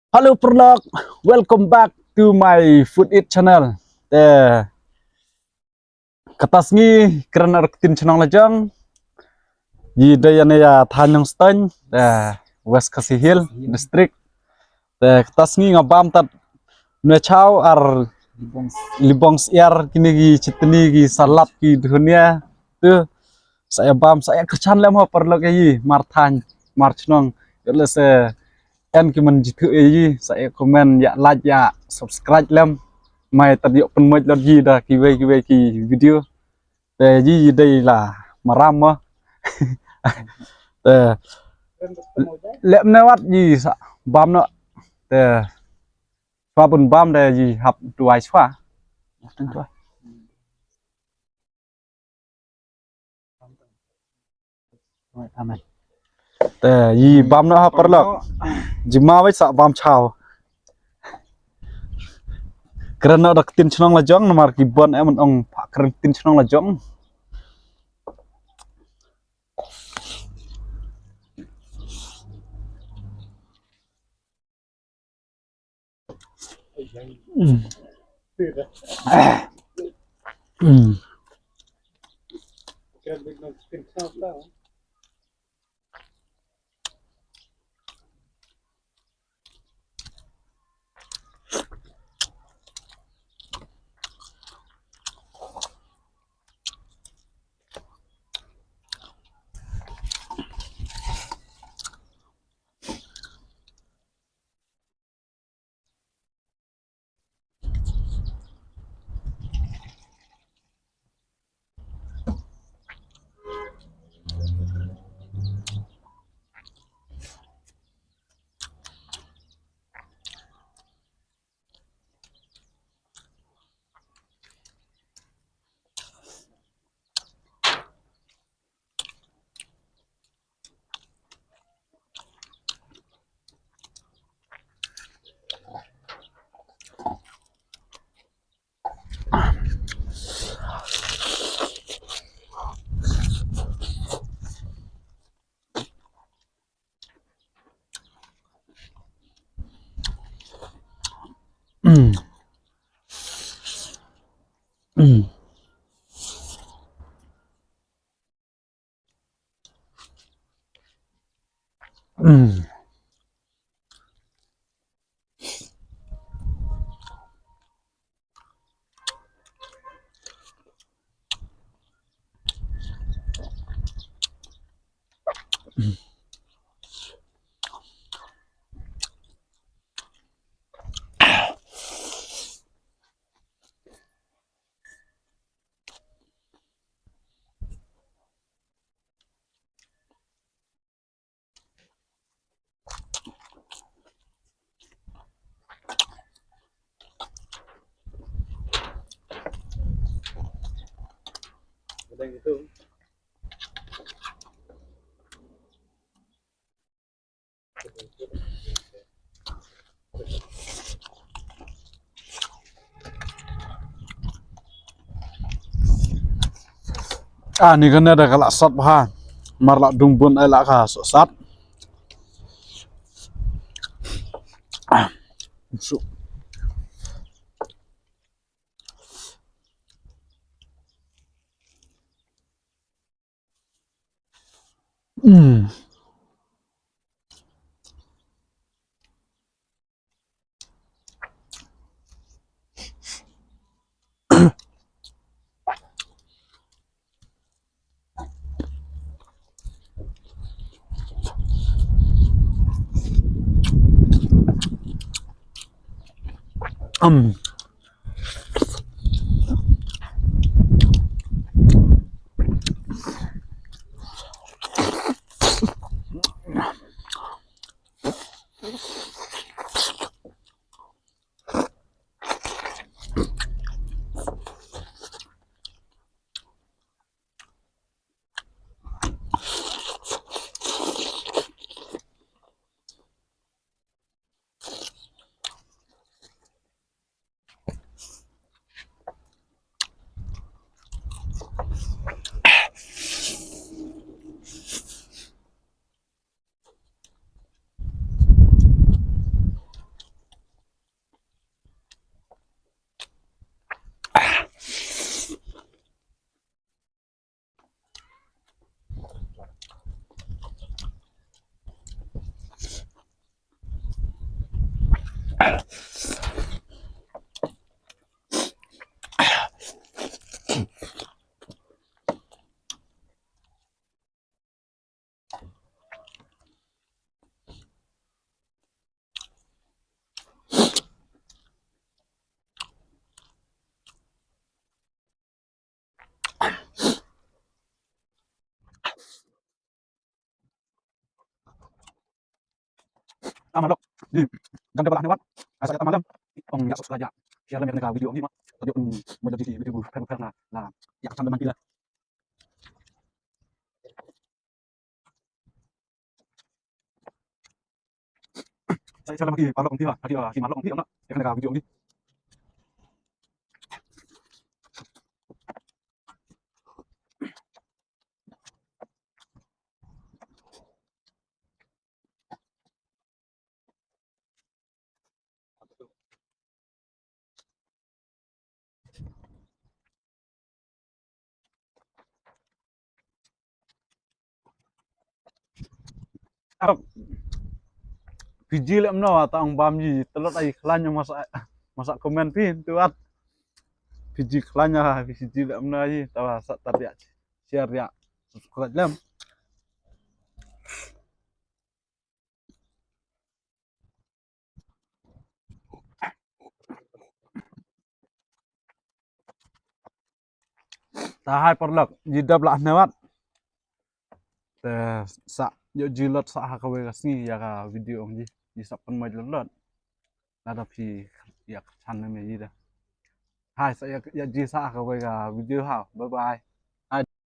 Halo Perlok, welcome back to my Food Eat channel. Katas ngi karena reketin channel lajang. Di daya ya Tanjung Stone, West Kasih Hill District. Katas ngi ngabam tat nechau ar libongs yar kini gi citni gi salat gi dunia tu saya bam saya kercan lem ho Perlok yi martan marchnong se en kiman jitu saya komen ya like ya subscribe lem mai tadi open mic lor ji da kiwe ki video ji đây là maram mà lem newat ji bam no fa bun bam de ji hap tuai swa ji bam no ha perlok ji ma wai sa bam chao karena ada tin chnong la jong nomor kibon em ong keren tin chnong la jong ni kan ada kalak sat bahan marlak dumbun elak ka so sat su Amalok di ganda bala lewat asa kata malam ong ya sok saja share lem ka video ni mah tadi mo jadi video bu fer na ya sam man pila saya salam lagi palok ti tadi ki malok ti ona ya ka video ni biji lem no ta ong bam ji telot ai khlanya masa komen pin tuat biji khlanya biji lem no ai tawa sa tadi share ya subscribe lem ta hai porlok jidab lah newat te sa yo jilot sa ha ka we kasni ya ka video ong ji di sapan ma jilot ada phi ya chan me ji da hai sa ya ji sa ka we ka video ha bye bye